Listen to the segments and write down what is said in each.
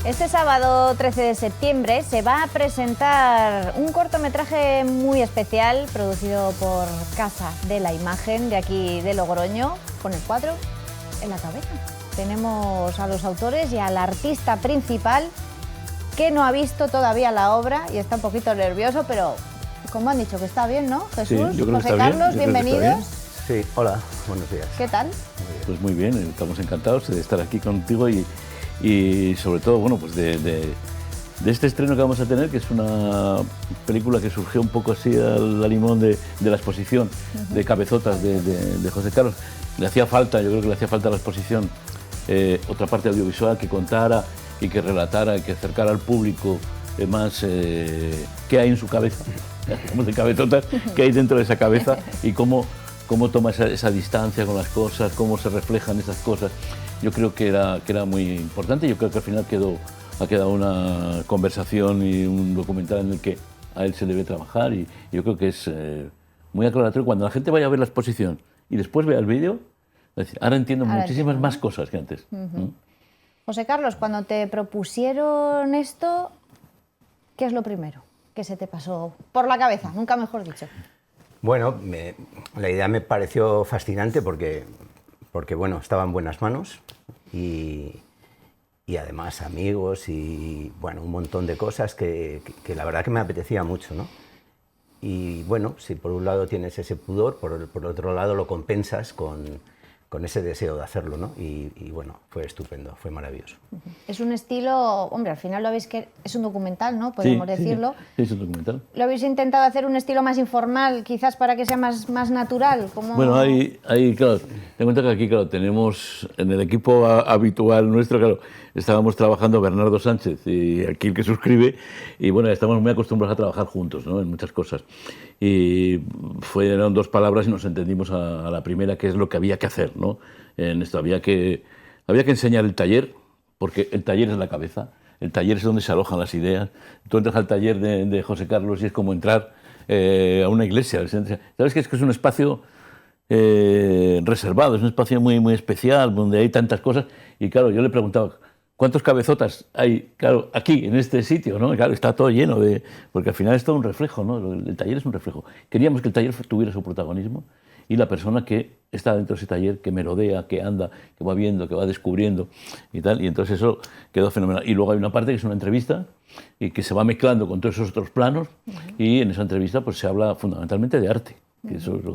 Este sábado 13 de septiembre se va a presentar un cortometraje muy especial producido por Casa de la Imagen de aquí de Logroño, con el cuadro en la cabeza. Tenemos a los autores y al artista principal que no ha visto todavía la obra y está un poquito nervioso, pero como han dicho que está bien, ¿no? Jesús, sí, José Carlos, bienvenidos. Sí, hola, buenos días. ¿Qué tal? Pues muy bien, estamos encantados de estar aquí contigo y sobre todo, bueno, pues de este estreno que vamos a tener, que es una película que surgió un poco así al limón de la exposición de Cabezotas de José Carlos. Le hacía falta, yo creo que le hacía falta a la exposición otra parte audiovisual que contara y que relatara y que acercara al público más qué hay en su cabeza, como de Cabezotas, qué hay dentro de esa cabeza y cómo toma esa distancia con las cosas, cómo se reflejan esas cosas. Yo creo que era muy importante. Yo creo que al final ha quedado una conversación y un documental en el que a él se debe trabajar y yo creo que es muy aclaratorio. Cuando la gente vaya a ver la exposición y después vea el vídeo, ahora entiendo muchísimas más cosas que antes. José Carlos, cuando te propusieron esto, ¿qué es lo primero que se te pasó por la cabeza? Nunca mejor dicho. Bueno, la idea me pareció fascinante porque bueno, estaba en buenas manos y además amigos y bueno, un montón de cosas que la verdad que me apetecía mucho, ¿no? Y bueno, si por un lado tienes ese pudor, por otro lado lo compensas con ese deseo de hacerlo, ¿no? Y bueno, fue estupendo, fue maravilloso. Es un estilo, hombre, al final lo habéis que es un documental, ¿no? Podemos decirlo. Sí, es un documental. ¿Lo habéis intentado hacer un estilo más informal, quizás para que sea más natural? Como... Bueno, claro, ten en cuenta que aquí, claro, tenemos en el equipo habitual nuestro, claro, estábamos trabajando Bernardo Sánchez y aquí el que suscribe, y bueno, estamos muy acostumbrados a trabajar juntos, ¿no? En muchas cosas. Y fueron dos palabras y nos entendimos a la primera, que es lo que había que hacer, ¿no? En esto había que enseñar el taller, porque el taller es la cabeza, el taller es donde se alojan las ideas. Tú entras al taller de José Carlos y es como entrar a una iglesia. ¿Sabes que es un espacio reservado, es un espacio muy, muy especial, donde hay tantas cosas? Y claro, yo le preguntaba, ¿cuántos cabezotas hay, claro, aquí, en este sitio, ¿no? Claro, está todo lleno de... Porque al final es todo un reflejo, ¿no? El taller es un reflejo. Queríamos que el taller tuviera su protagonismo y la persona que está dentro de ese taller, que merodea, que anda, que va viendo, que va descubriendo y tal. Y entonces eso quedó fenomenal. Y luego hay una parte que es una entrevista y que se va mezclando con todos esos otros planos y en esa entrevista pues se habla fundamentalmente de arte, que eso es a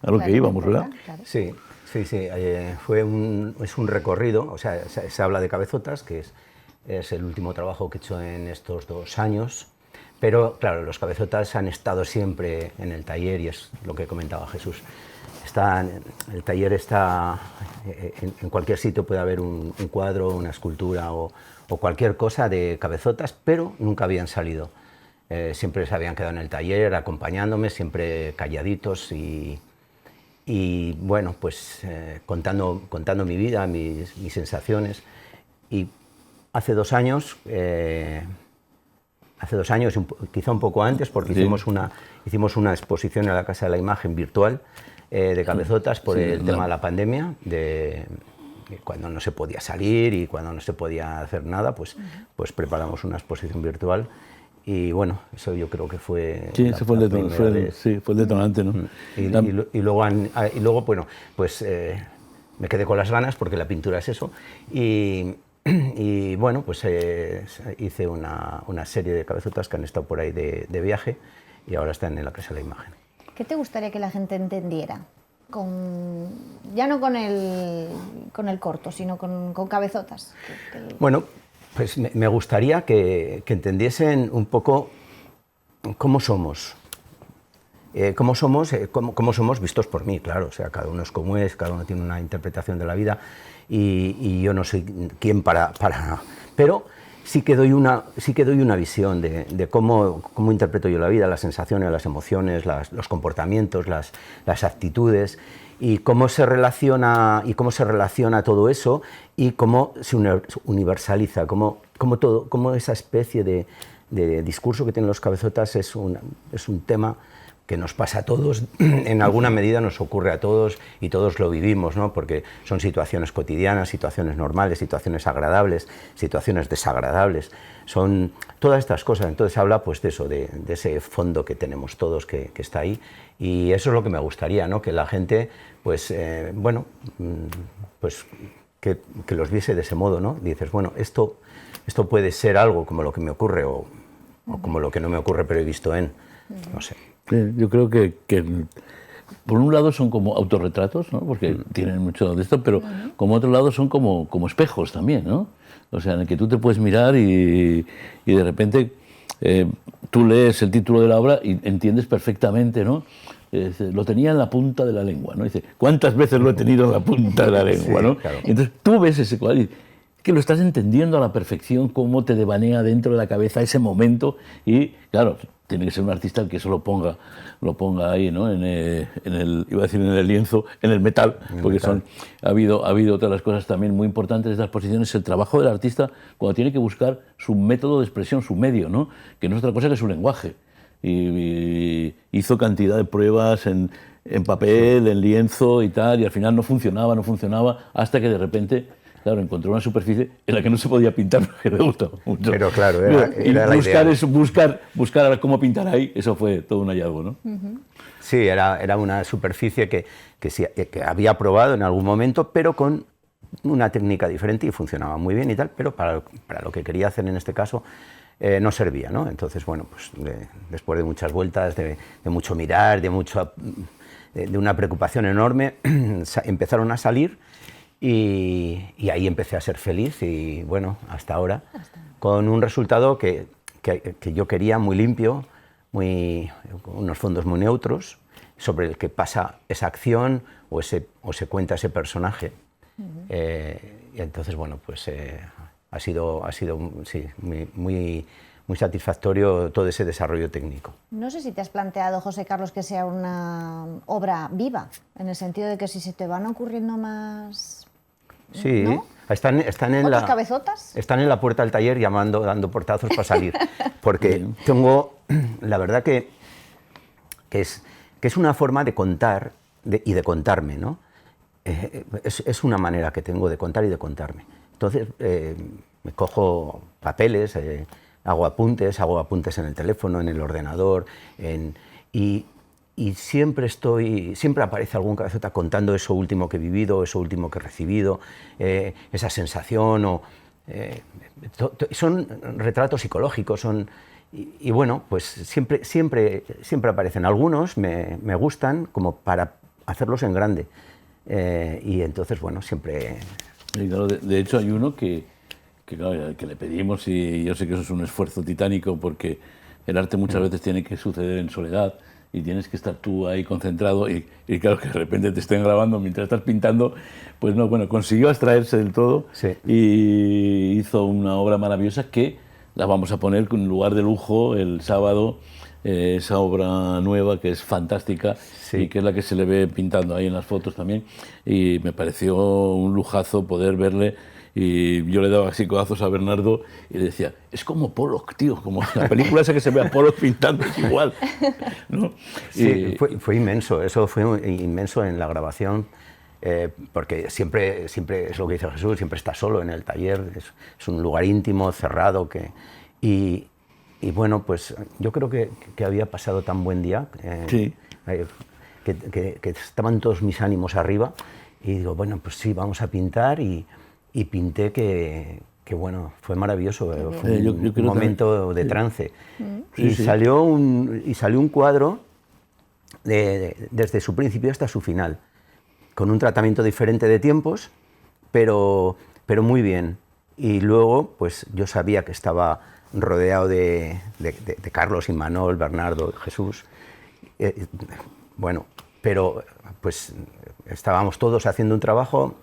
lo que íbamos, ¿verdad? Claro. Sí. Es un recorrido, o sea, se habla de Cabezotas, que es el último trabajo que he hecho en estos 2 años, pero claro, los Cabezotas han estado siempre en el taller y es lo que comentaba Jesús. El taller está, en cualquier sitio puede haber un cuadro, una escultura o cualquier cosa de Cabezotas, pero nunca habían salido. Siempre se habían quedado en el taller acompañándome, siempre calladitos y bueno, pues contando mi vida, mis sensaciones. Y hace 2 años, quizá un poco antes, porque hicimos una exposición en la Casa de la Imagen virtual de Cabezotas por el tema de la pandemia, de cuando no se podía salir y cuando no se podía hacer nada, pues preparamos una exposición virtual. Y bueno, eso yo creo que fue... Sí, ese fue el detonante, ¿no? Y luego, bueno, pues me quedé con las ganas, porque la pintura es eso, y bueno, pues hice una serie de Cabezotas que han estado por ahí de viaje y ahora están en la Casa de la Imagen. ¿Qué te gustaría que la gente entendiera? Ya no con el corto, sino con Cabezotas. Bueno, pues me gustaría que entendiesen un poco cómo somos. Cómo somos vistos por mí, claro. O sea, cada uno es como es, cada uno tiene una interpretación de la vida y yo no soy quien para... Pero sí que doy una visión de cómo interpreto yo la vida, las sensaciones, las emociones, los comportamientos, las actitudes, y cómo se relaciona todo eso y cómo se universaliza, cómo esa especie de discurso que tienen los Cabezotas es un tema que nos pasa a todos, en alguna medida nos ocurre a todos y todos lo vivimos, ¿no? Porque son situaciones cotidianas, situaciones normales, situaciones agradables, situaciones desagradables, son todas estas cosas. Entonces habla pues de eso, de ese fondo que tenemos todos que está ahí, y eso es lo que me gustaría, ¿no? Que la gente pues bueno, pues que los viese de ese modo, ¿no? Dices, bueno, esto puede ser algo como lo que me ocurre o como lo que no me ocurre pero he visto en, no sé. Yo creo que por un lado son como autorretratos, ¿no? Porque tienen mucho de esto, pero como otro lado son como espejos también, ¿no? O sea, en el que tú te puedes mirar y de repente tú lees el título de la obra y entiendes perfectamente, ¿no? Lo tenía en la punta de la lengua, ¿no? Dice, ¿cuántas veces lo he tenido en la punta de la lengua, sí, ¿no? Claro. Entonces tú ves ese cuadro y que lo estás entendiendo a la perfección, cómo te devanea dentro de la cabeza ese momento, y claro, tiene que ser un artista el que eso lo ponga ahí, ¿no? Iba a decir en el lienzo, en el metal, porque ha habido otras las cosas también muy importantes de estas exposiciones, el trabajo del artista cuando tiene que buscar su método de expresión, su medio, ¿no? Que no es otra cosa que su lenguaje. Y hizo cantidad de pruebas en papel, en lienzo y tal, y al final no funcionaba, hasta que de repente, claro, encontró una superficie en la que no se podía pintar, porque le gustaba mucho. Pero claro, era la idea. Buscar a ver cómo pintar ahí, eso fue todo un hallazgo, ¿no? Sí, era una superficie que había probado en algún momento, pero con una técnica diferente y funcionaba muy bien y tal, pero para lo que quería hacer en este caso no servía, ¿no? Entonces, bueno, pues después de muchas vueltas, de mucho mirar, de una preocupación enorme, empezaron a salir y ahí empecé a ser feliz y, bueno, hasta ahora, con un resultado que yo quería muy limpio, con unos fondos muy neutros, sobre el que pasa esa acción o se cuenta ese personaje. Y entonces, bueno, pues ha sido sí, muy satisfactorio todo ese desarrollo técnico. No sé si te has planteado, José Carlos, que sea una obra viva, en el sentido de que si se te van ocurriendo más... Sí, ¿no? están en ¿Otras cabezotas? Están en la puerta del taller dando portazos para salir, porque tengo, la verdad que es una forma de contar y de contarme, ¿no? Es una manera que tengo de contar y de contarme. Entonces, me cojo papeles, hago apuntes en el teléfono, en el ordenador, y siempre aparece algún cabezota contando eso último que he vivido, eso último que he recibido, esa sensación, son retratos psicológicos, y bueno, pues siempre aparecen. Algunos me gustan como para hacerlos en grande, y entonces, bueno, siempre... Y claro, de hecho hay uno que le pedimos, y yo sé que eso es un esfuerzo titánico porque el arte muchas veces tiene que suceder en soledad y tienes que estar tú ahí concentrado y claro, que de repente te estén grabando mientras estás pintando, pues no, bueno, consiguió abstraerse del todo. Sí. Y hizo una obra maravillosa que la vamos a poner en lugar de lujo el sábado, esa obra nueva que es fantástica. Sí. Y que es la que se le ve pintando ahí en las fotos también, y me pareció un lujazo poder verle. Y yo le daba así codazos a Bernardo y le decía, es como Pollock, tío, como la película esa que se ve a Pollock pintando, es igual, ¿no? Sí, fue inmenso, eso fue inmenso en la grabación, porque siempre es lo que dice Jesús, siempre está solo en el taller, es un lugar íntimo, cerrado, y bueno, pues yo creo que había pasado tan buen día, sí. Que estaban todos mis ánimos arriba, y digo, bueno, pues sí, vamos a pintar, y pinté que bueno, fue maravilloso, fue un momento de trance. Sí, y salió un cuadro desde su principio hasta su final, con un tratamiento diferente de tiempos, pero muy bien. Y luego, pues yo sabía que estaba rodeado de Carlos, Imanol, Bernardo, Jesús, bueno, pero pues estábamos todos haciendo un trabajo,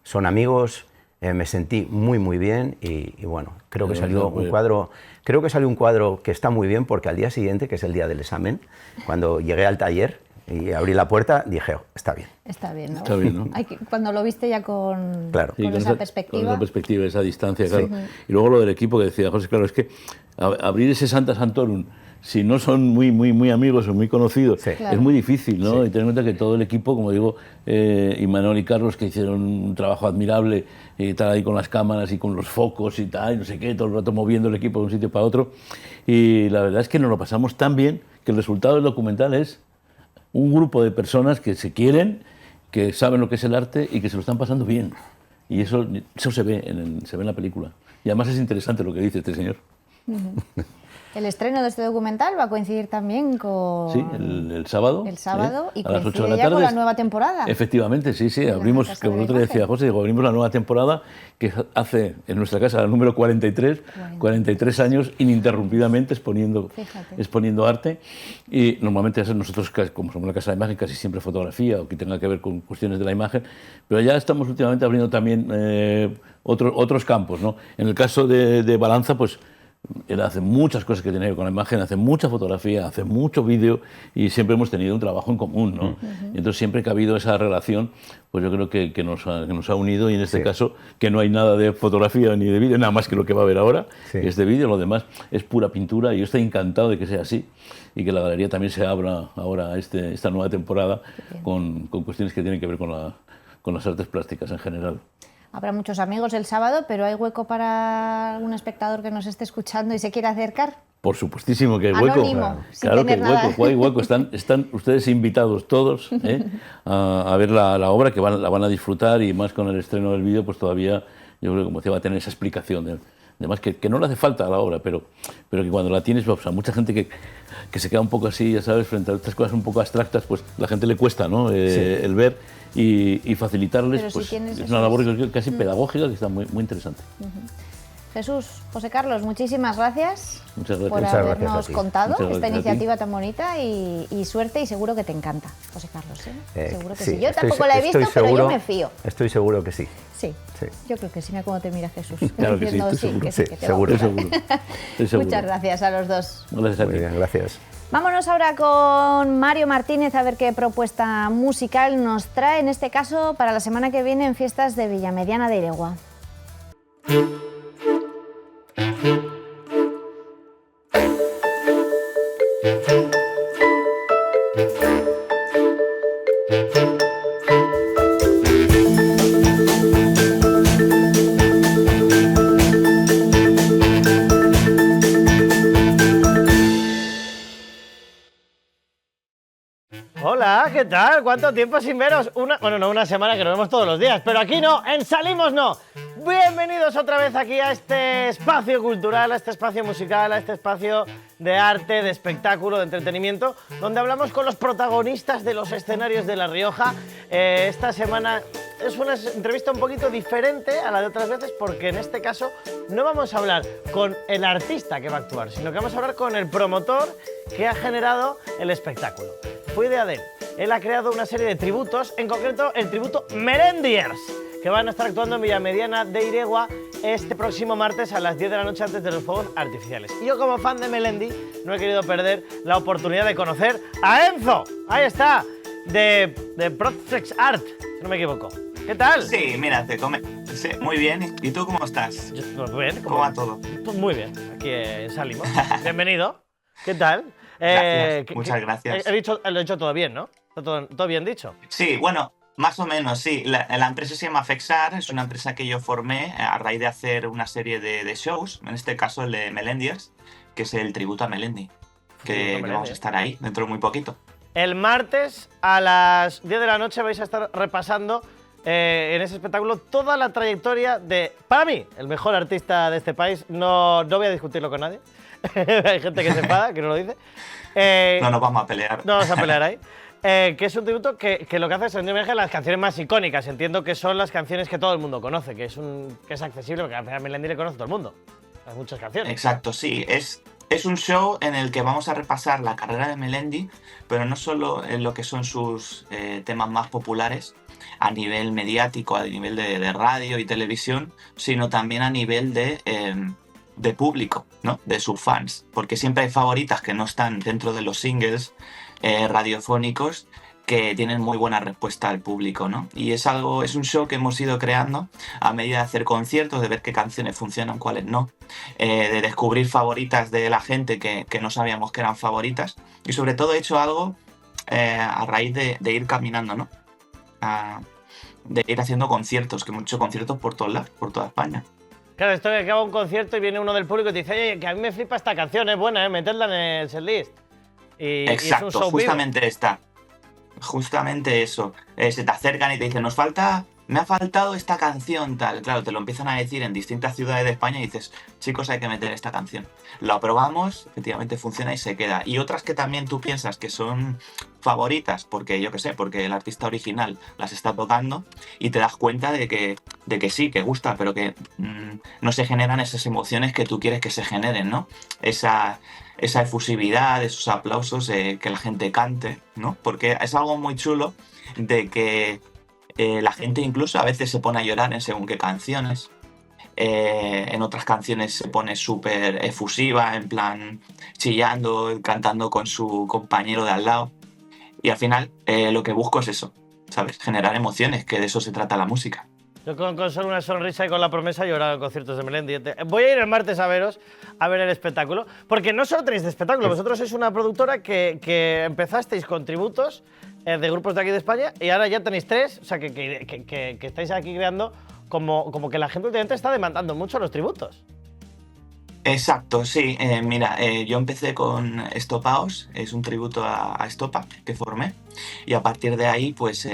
son amigos, me sentí muy bien y bueno, creo que salió un cuadro que está muy bien, porque al día siguiente, que es el día del examen, cuando llegué al taller y abrí la puerta, dije, oh, está bien. Está bien, ¿no? Está bien, ¿no? Cuando lo viste ya con, claro. con esa perspectiva. Con esa perspectiva, esa distancia, claro. Sí. Y luego lo del equipo que decía José, claro, es que abrir ese Santa Santorum si no son muy amigos o muy conocidos, Sí. Claro. es muy difícil, ¿no? Sí. Y tener en cuenta que todo el equipo, como digo, Imanol y Carlos, que hicieron un trabajo admirable, y tal ahí con las cámaras y con los focos y tal, y no sé qué, todo el rato moviendo el equipo de un sitio para otro. Y la verdad es que nos lo pasamos tan bien que el resultado del documental es un grupo de personas que se quieren, que saben lo que es el arte y que se lo están pasando bien. Y eso se ve en la película. Y además es interesante lo que dice este señor. El estreno de este documental va a coincidir también con... Sí, el sábado. El sábado, y a las 8 de coincide la ya tarde. con la nueva temporada. Efectivamente, sí. la Abrimos, Casa que de la vosotros decía Imagen. José, digo, abrimos la nueva temporada que hace en nuestra casa el número 43, 43 años ininterrumpidamente Fíjate. exponiendo arte. Y normalmente nosotros, como somos una casa de imagen, casi siempre fotografía o que tenga que ver con cuestiones de la imagen, pero ya estamos últimamente abriendo también otros campos, ¿no? En el caso de Balanza, pues él hace muchas cosas que tienen que ver con la imagen, hace mucha fotografía, hace mucho vídeo y siempre hemos tenido un trabajo en común, ¿no? Y entonces siempre que ha habido esa relación, pues yo creo que nos ha unido y en este caso que no hay nada de fotografía ni de vídeo, nada más que lo que va a haber ahora, Sí. que es de vídeo, lo demás es pura pintura y yo estoy encantado de que sea así y que la galería también se abra ahora esta nueva temporada con cuestiones que tienen que ver con las artes plásticas en general. Habrá muchos amigos el sábado, pero ¿hay hueco para algún espectador que nos esté escuchando y se quiera acercar? Por supuestísimo que hay hueco. Anónimo, sin Claro que hay tener nada. hueco, hay hueco. Están ustedes invitados todos a ver la obra, que la van a disfrutar y más con el estreno del vídeo, pues todavía yo creo que como decía, va a tener esa explicación. Además que no le hace falta a la obra, pero que cuando la tienes, pues, a mucha gente que se queda un poco así, ya sabes, frente a estas cosas un poco abstractas, pues la gente le cuesta, ¿no? El ver y facilitarles, Pero si pues tienes es una labor casi pedagógica que está muy interesante. Jesús, José Carlos, muchísimas gracias, Muchas gracias. por Muchas gracias habernos a ti. contado Muchas esta gracias a ti. iniciativa tan bonita y suerte y seguro que te encanta, José Carlos. Seguro que sí. Yo estoy tampoco la he visto, pero yo seguro- me fío. Estoy seguro que sí. Sí, Sí. yo creo que sí, mira cómo te mira Jesús. Claro que sí, diciendo estoy sí, seguro. que sí, Sí, que te seguro. va a Estoy gustar. seguro. Estoy seguro. Muchas gracias a los dos. Gracias a Muy ti. bien, gracias. Vámonos ahora con Mario Martínez a ver qué propuesta musical nos trae, en este caso para la semana que viene en fiestas de Villamediana de Iregua. Hola, ¿qué tal? ¿Cuánto tiempo sin veros? Bueno, no una semana que nos vemos todos los días, pero aquí no, en Salimos no. Bienvenidos otra vez aquí a este espacio cultural, a este espacio musical, a este espacio de arte, de espectáculo, de entretenimiento, donde hablamos con los protagonistas de los escenarios de La Rioja. Esta semana es una entrevista un poquito diferente a la de otras veces porque en este caso no vamos a hablar con el artista que va a actuar, sino que vamos a hablar con el promotor que ha generado el espectáculo. Fue idea de él. Él ha creado una serie de tributos, en concreto el tributo Melendiers, que van a estar actuando en Villamediana de Iregua este próximo martes a las 10 de la noche antes de los fuegos artificiales. Y yo como fan de Melendi no he querido perder la oportunidad de conocer a Enzo. Ahí está, de Project Art, si no me equivoco. ¿Qué tal? Sí, mira, sí, muy bien. ¿Y tú cómo estás? Pues bien, ¿Cómo va todo? Pues muy bien, aquí salimos. Bienvenido. ¿Qué tal? Gracias, muchas gracias. Lo he dicho todo bien, ¿no? ¿Está todo bien dicho? Sí, bueno, más o menos, sí. La empresa se llama Fexar, es una empresa que yo formé a raíz de hacer una serie de shows, en este caso el de Melendiers, que es el tributo a Melendi, que vamos a estar ahí dentro de muy poquito. El martes a las 10 de la noche vais a estar repasando en ese espectáculo toda la trayectoria de, para mí, el mejor artista de este país. No voy a discutirlo con nadie. Hay gente que se enfada, que no lo dice. No nos vamos a pelear. No vamos a pelear ahí. Que es un tributo que lo que hace es rendir homenaje a las canciones más icónicas. Entiendo que son las canciones que todo el mundo conoce, que es accesible, porque a Melendi le conoce todo el mundo. Hay muchas canciones. Exacto, sí. Es un show en el que vamos a repasar la carrera de Melendi, pero no solo en lo que son sus temas más populares a nivel mediático, a nivel de radio y televisión, sino también a nivel de público, ¿no? De sus fans, porque siempre hay favoritas que no están dentro de los singles radiofónicos que tienen muy buena respuesta al público, ¿no? Y es un show que hemos ido creando a medida de hacer conciertos, de ver qué canciones funcionan, cuáles no, de descubrir favoritas de la gente que no sabíamos que eran favoritas, y sobre todo he hecho algo a raíz de ir caminando, ¿no? De ir haciendo conciertos, que hemos hecho conciertos por todos lados, por toda España. Claro, esto que acaba un concierto y viene uno del público y te dice, oye, que a mí me flipa esta canción, es buena, metedla en el setlist. Exacto, y es un show justamente está. Justamente eso. Se te acercan y te dicen, me ha faltado esta canción, tal. Claro, te lo empiezan a decir en distintas ciudades de España y dices, chicos, hay que meter esta canción. Lo probamos, efectivamente funciona y se queda. Y otras que también tú piensas que son favoritas, porque yo qué sé, porque el artista original las está tocando y te das cuenta de que sí, que gusta, pero que no se generan esas emociones que tú quieres que se generen, ¿no? Esa efusividad, esos aplausos, que la gente cante, ¿no? Porque es algo muy chulo de que la gente incluso a veces se pone a llorar en según qué canciones. En otras canciones se pone súper efusiva, en plan chillando, cantando con su compañero de al lado. Y al final lo que busco es eso, ¿sabes? Generar emociones, que de eso se trata la música. Yo con solo una sonrisa y con la promesa he llorado en conciertos de Melendi. Voy a ir el martes a veros, a ver el espectáculo, porque no solo tenéis de espectáculo, vosotros sois una productora que empezasteis con tributos de grupos de aquí de España y ahora ya tenéis 3, o sea que estáis aquí creando como que la gente últimamente está demandando mucho los tributos. Exacto, sí. Mira, yo empecé con Estopaos, es un tributo a Estopa que formé, y a partir de ahí pues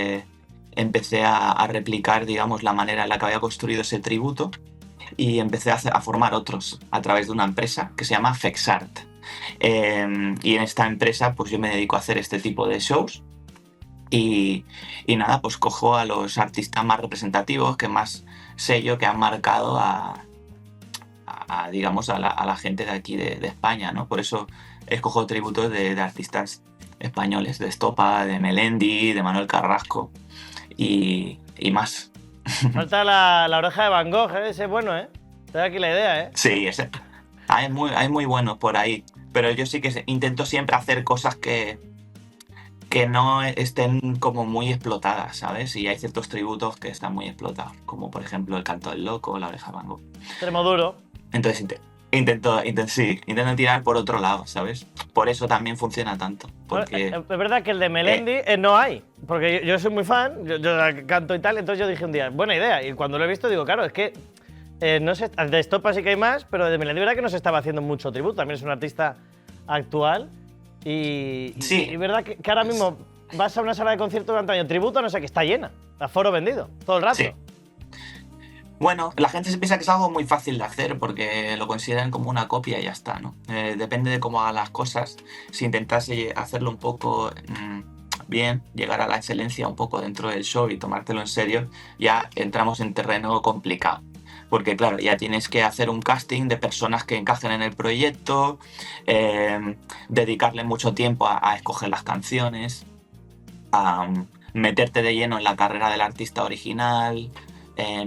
empecé a replicar, digamos, la manera en la que había construido ese tributo y empecé a formar otros a través de una empresa que se llama Fexart. Y en esta empresa pues yo me dedico a hacer este tipo de shows y nada, pues cojo a los artistas más representativos, que más sé yo que han marcado digamos, a la gente de aquí de España, ¿no? Por eso escojo tributos de artistas españoles, de Estopa, de Melendi, de Manuel Carrasco y más. Falta la oreja de Van Gogh, ese es bueno, ¿eh? Te da aquí la idea, ¿eh? Sí, ese. Hay muy buenos por ahí, pero yo sí que intento siempre hacer cosas que no estén como muy explotadas, ¿sabes? Y hay ciertos tributos que están muy explotados, como por ejemplo El Canto del Loco o La Oreja de Van Gogh. Extremo duro. Entonces intento tirar por otro lado, ¿sabes? Por eso también funciona tanto. Porque Es verdad que el de Melendi no hay, porque yo soy muy fan, yo canto y tal, entonces yo dije un día, buena idea, y cuando lo he visto digo, claro, es que no sé, de Estopa sí que hay más, pero de Melendi verdad que no se estaba haendo mucho tributo, también es un artista actual y verdad que ahora mismo vas a una sala de concierto durante un año, tributo, no sé, que está llena, aforo vendido, todo el rato. Sí. Bueno, la gente se piensa que es algo muy fácil de hacer porque lo consideran como una copia y ya está, ¿no? Depende de cómo hagas las cosas. Si intentase hacerlo un poco bien, llegar a la excelencia un poco dentro del show y tomártelo en serio, ya entramos en terreno complicado. Porque claro, ya tienes que hacer un casting de personas que encajen en el proyecto, dedicarle mucho tiempo a escoger las canciones, a meterte de lleno en la carrera del artista original,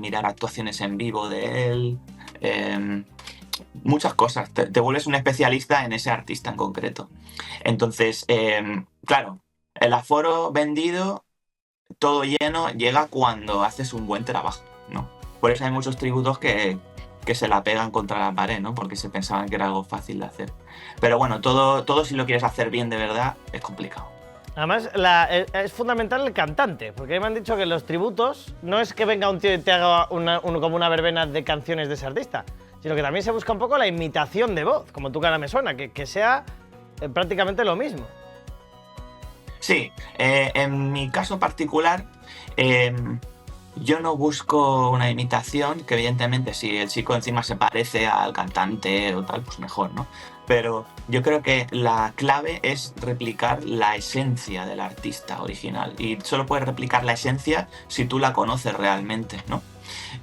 mirar actuaciones en vivo de él, muchas cosas. Te vuelves un especialista en ese artista en concreto. Entonces, claro, el aforo vendido, todo lleno, llega cuando haces un buen trabajo, ¿no? Por eso hay muchos tributos que se la pegan contra la pared, ¿no? Porque se pensaban que era algo fácil de hacer. Pero bueno, todo si lo quieres hacer bien de verdad, es complicado. Además, es fundamental el cantante, porque me han dicho que los tributos no es que venga un tío y te haga como una verbena de canciones de ese artista, sino que también se busca un poco la imitación de voz, como tu cara me suena, que sea prácticamente lo mismo. Sí, en mi caso particular, yo no busco una imitación, que evidentemente si el chico encima se parece al cantante o tal, pues mejor, ¿no? Pero yo creo que la clave es replicar la esencia del artista original. Y solo puedes replicar la esencia si tú la conoces realmente, ¿no?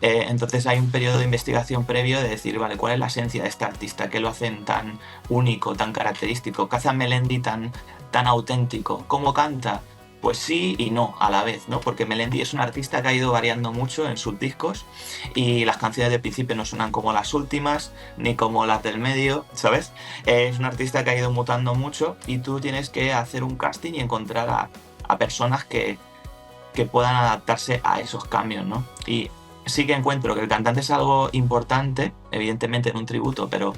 Entonces hay un periodo de investigación previo de decir, vale, ¿cuál es la esencia de este artista? ¿Qué lo hacen tan único, tan característico? ¿Qué hace a Melendi tan auténtico? ¿Cómo canta? Pues sí y no a la vez, ¿no? Porque Melendi es un artista que ha ido variando mucho en sus discos y las canciones del principio no suenan como las últimas ni como las del medio, ¿sabes? Es un artista que ha ido mutando mucho y tú tienes que hacer un casting y encontrar a personas que puedan adaptarse a esos cambios, ¿no? Y sí que encuentro que el cantante es algo importante, evidentemente en un tributo, pero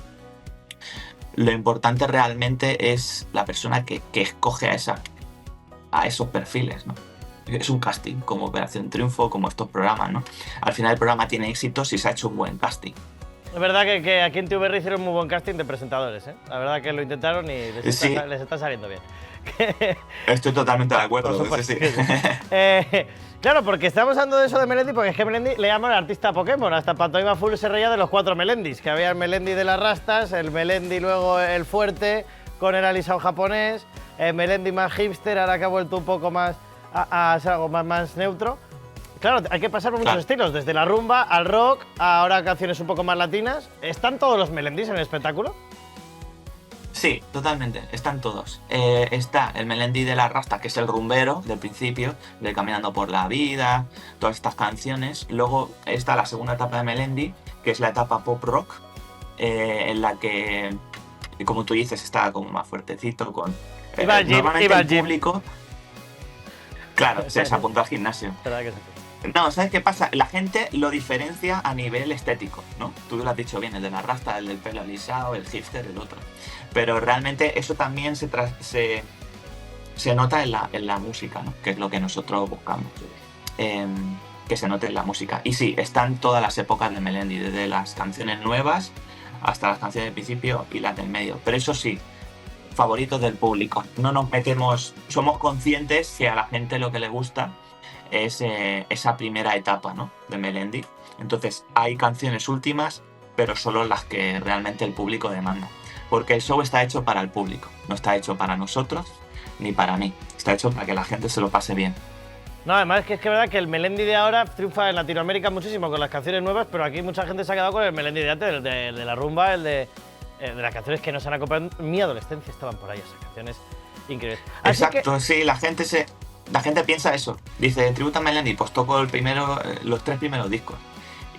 lo importante realmente es la persona que escoge a esos perfiles, ¿no? Es un casting, como Operación Triunfo, como estos programas, ¿no? Al final el programa tiene éxito si se ha hecho un buen casting. Es verdad que aquí en TVR hicieron muy buen casting de presentadores, ¿eh? La verdad que lo intentaron y les está saliendo bien. Estoy totalmente de acuerdo. Por supuesto, sí. Claro, porque estamos hablando de eso de Melendi, porque es que Melendi le llaman artista Pokémon. Hasta Pantomima Full se reía de los 4 Melendis, que había el Melendi de las rastas, el Melendi luego el fuerte, con el alisado japonés, el Melendi más hipster, ahora que ha vuelto un poco más a ser algo más neutro. Claro, hay que pasar por muchos estilos, desde la rumba al rock, ahora canciones un poco más latinas. ¿Están todos los Melendis en el espectáculo? Sí, totalmente, están todos. Está el Melendi de la Rasta, que es el rumbero del principio, de Caminando por la Vida, todas estas canciones. Luego está la segunda etapa de Melendi, que es la etapa pop rock, en la que, como tú dices, está como más fuertecito con... normalmente el público... Claro, se apunta al gimnasio. No, ¿sabes qué pasa? La gente lo diferencia a nivel estético, ¿no? Tú lo has dicho bien, el de la rasta, el del pelo alisado, el hipster, el otro. Pero realmente eso también se nota en la música, ¿no? Que es lo que nosotros buscamos. Que se note en la música. Y sí, están todas las épocas de Melendi, desde las canciones nuevas hasta las canciones del principio y las del medio. Pero eso sí, favoritos del público. No nos metemos, somos conscientes que a la gente lo que le gusta es esa primera etapa, ¿no? De Melendi. Entonces hay canciones últimas, pero solo las que realmente el público demanda. Porque el show está hecho para el público, no está hecho para nosotros ni para mí. Está hecho para que la gente se lo pase bien. No, además es verdad que el Melendi de ahora triunfa en Latinoamérica muchísimo con las canciones nuevas, pero aquí mucha gente se ha quedado con el Melendi de antes, el de la rumba, el de las canciones que nos han acompañado. En mi adolescencia estaban por ahí esas canciones increíbles. Exacto, sí, la gente piensa eso. Dice, tributa a Melendi, pues toco los 3 primeros discos.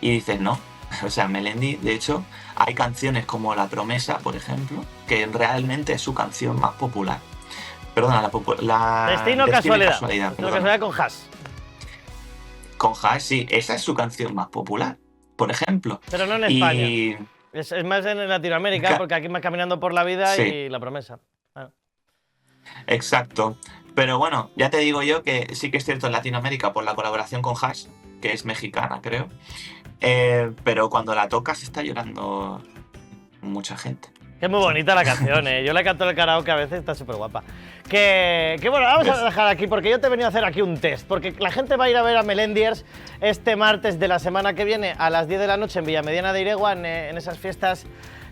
Y dices, no. O sea, Melendi, de hecho, hay canciones como La Promesa, por ejemplo, que realmente es su canción más popular. Perdona, Destino Casualidad. Destino Casualidad con Hash. Con Hash, sí, esa es su canción más popular, por ejemplo. Pero no en España. Es más en Latinoamérica, porque aquí más Caminando por la Vida y La Promesa. Exacto. Pero bueno, ya te digo yo que sí que es cierto en Latinoamérica por la colaboración con Hash, que es mexicana, creo. Pero cuando la tocas está llorando mucha gente. Es muy bonita la canción, ¿eh? Yo la canto en el karaoke a veces, está súper guapa. Que bueno, vamos a dejar aquí, porque yo te he venido a hacer aquí un test. Porque la gente va a ir a ver a Melendiers este martes de la semana que viene a las 10 de la noche en Villamediana de Iregua, en esas fiestas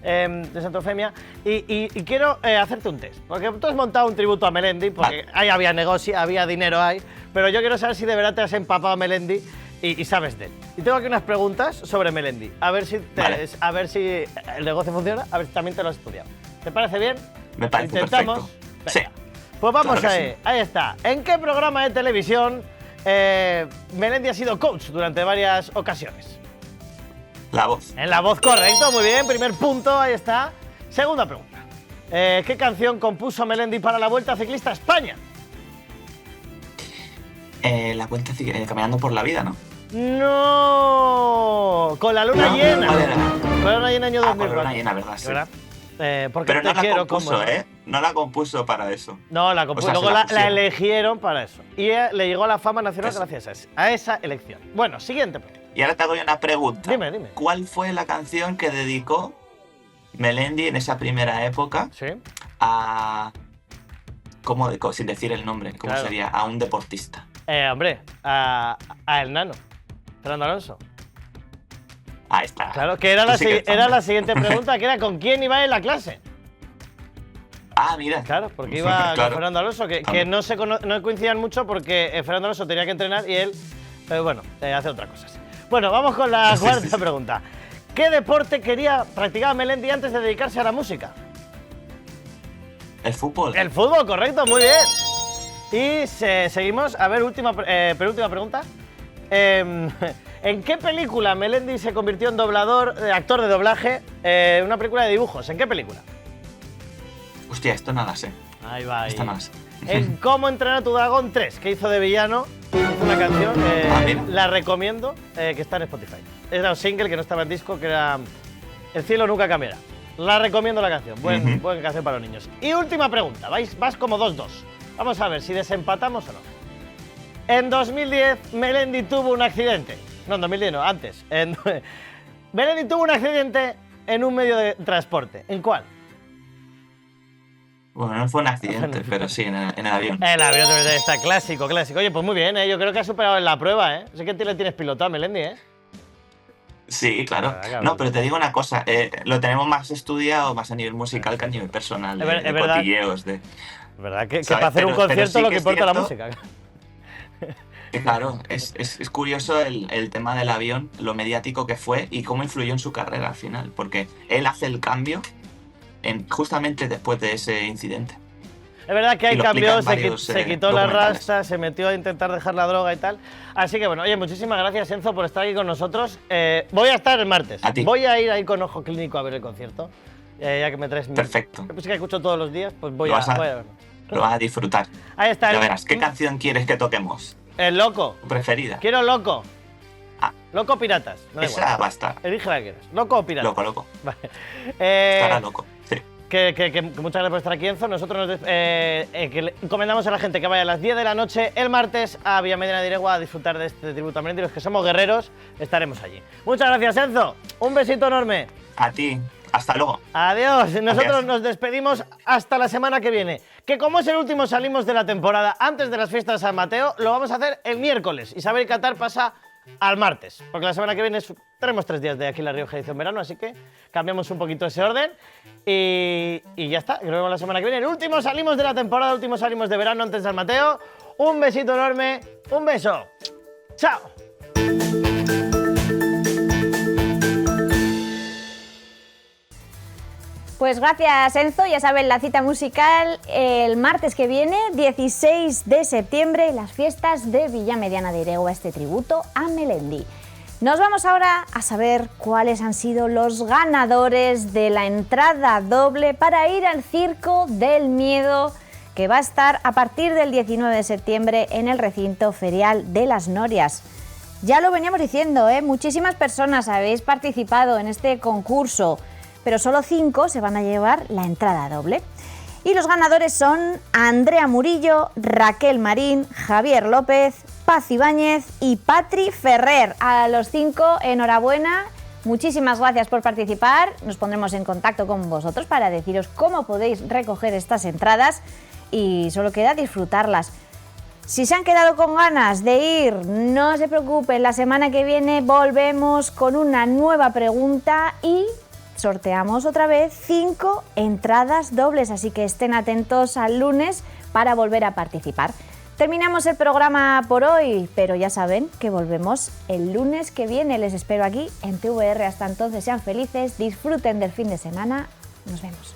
de Santa Eufemia. Y quiero hacerte un test. Porque tú has montado un tributo a Melendi, porque ahí había negocio, había dinero ahí. Pero yo quiero saber si de verdad te has empapado a Melendi y sabes de él. Y tengo aquí unas preguntas sobre Melendi. A ver si el negocio funciona, a ver si también te lo has estudiado. ¿Te parece bien? Me parece ¿Intentamos? perfecto. Sí. Pues vamos Claro ahí. sí. Ahí está. ¿En qué programa de televisión Melendi ha sido coach durante varias ocasiones? La Voz. En La Voz, correcto. Muy bien. Primer punto. Ahí está. Segunda pregunta. ¿Qué canción compuso Melendi para la Vuelta Ciclista a España? La Vuelta Caminando por la Vida, ¿no? ¡No! Con la luna llena. ¿Cuál era? Con la luna llena año 2004. Con la luna llena, ¿verdad? Sí. ¿Verdad? Porque Pero no te la quiero compuso, como... ¿eh? No la compuso para eso. No, la compuso. O sea, luego se la la pusieron. eligieron para eso. Y le llegó a la fama nacional Eso. gracias a esa elección. Bueno, siguiente pregunta. Y ahora te hago yo una pregunta. Dime. ¿Cuál fue la canción que dedicó Melendi en esa primera época ¿Sí? a... sin decir el nombre, ¿cómo Claro. sería? A un deportista. Hombre, a el nano, Fernando Alonso. Ahí está. Claro, que era, Tú sí que eres fan. la siguiente pregunta, que era ¿con quién iba en la clase? Ah, mira. Claro, porque iba Claro. con Fernando Alonso, que no coincidían mucho porque Fernando Alonso tenía que entrenar y él, hace otras cosas. Bueno, vamos con la cuarta pregunta. ¿Qué deporte practicaba Melendi antes de dedicarse a la música? El fútbol. El fútbol, correcto, muy bien. Y seguimos. A ver, penúltima pregunta. ¿En qué película Melendi se convirtió en actor de doblaje? Una película de dibujos. ¿En qué película? Hostia, esto no la sé. Ahí va. Esta no la sé. en Cómo entrenar a tu dragón 3, que hizo de villano. Hizo una canción, la recomiendo, que está en Spotify. Era un single que no estaba en disco, que era El cielo nunca cambiará. La recomiendo la canción, buena canción para los niños. Y última pregunta, vas como 2-2. Vamos a ver si desempatamos o no. En 2010, Melendi tuvo un accidente. No, en 2010 no, antes. Melendi tuvo un accidente en un medio de transporte. ¿En cuál? Bueno, no fue un accidente, pero sí, en el avión. El avión está clásico. Oye, pues muy bien, ¿eh? Yo creo que has superado en la prueba, ¿eh? Sé que le tienes pilotado a Melendi, ¿eh? Sí, claro. No, pero te digo una cosa, lo tenemos más estudiado, más a nivel musical que a nivel personal, de cotilleos. Es verdad que para hacer un concierto lo que importa es la música. Claro, es curioso el tema del avión, lo mediático que fue y cómo influyó en su carrera al final, porque él hace el cambio justamente después de ese incidente. Es verdad que hay cambios, se quitó la rasta, se metió a intentar dejar la droga y tal. Así que bueno, oye, muchísimas gracias, Enzo, por estar aquí con nosotros. Voy a estar el martes. A ti. Voy a ir ahí con Ojo Clínico a ver el concierto. Ya que me traes Perfecto. música que escucho todos los días, pues voy a verlo. Lo vas a disfrutar. Ahí está. Ya verás, ¿qué canción quieres que toquemos? El Loco. ¿Tu preferida? Quiero Loco. Loco o Piratas. No esa va a estar. Elige la que quieras. ¿Loco o Piratas? Loco. Vale. Estará loco, sí. Que muchas gracias por estar aquí, Enzo. Nosotros que le encomendamos a la gente que vaya a las 10 de la noche el martes a Villamediana de Iregua a disfrutar de este tributo a Melendi. Los que somos guerreros estaremos allí. Muchas gracias, Enzo. Un besito enorme. A ti. Hasta luego. Adiós. Nosotros nos despedimos hasta la semana que viene. Que como es el último salimos de la temporada antes de las fiestas de San Mateo, lo vamos a hacer el miércoles. Isabel Qatar pasa al martes, porque la semana que viene tenemos 3 días de Aquí en La Rioja edición verano, así que cambiamos un poquito ese orden y ya está. Nos vemos la semana que viene. El último salimos de la temporada, último salimos de verano antes de San Mateo. Un besito enorme, un beso. ¡Chao! Pues gracias, Enzo. Ya saben, la cita musical el martes que viene, 16 de septiembre, las fiestas de Villamediana de Iregua, este tributo a Melendi. Nos vamos ahora a saber cuáles han sido los ganadores de la entrada doble para ir al Circo del Miedo, que va a estar a partir del 19 de septiembre en el recinto ferial de Las Norias. Ya lo veníamos diciendo, muchísimas personas habéis participado en este concurso, pero solo 5 se van a llevar la entrada doble. Y los ganadores son Andrea Murillo, Raquel Marín, Javier López, Paz Ibáñez y Patri Ferrer. A los 5, enhorabuena. Muchísimas gracias por participar. Nos pondremos en contacto con vosotros para deciros cómo podéis recoger estas entradas y solo queda disfrutarlas. Si se han quedado con ganas de ir, no se preocupen, la semana que viene volvemos con una nueva pregunta y sorteamos otra vez 5 entradas dobles, así que estén atentos al lunes para volver a participar. Terminamos el programa por hoy, pero ya saben que volvemos el lunes que viene. Les espero aquí en TVR. Hasta entonces, sean felices, disfruten del fin de semana. Nos vemos.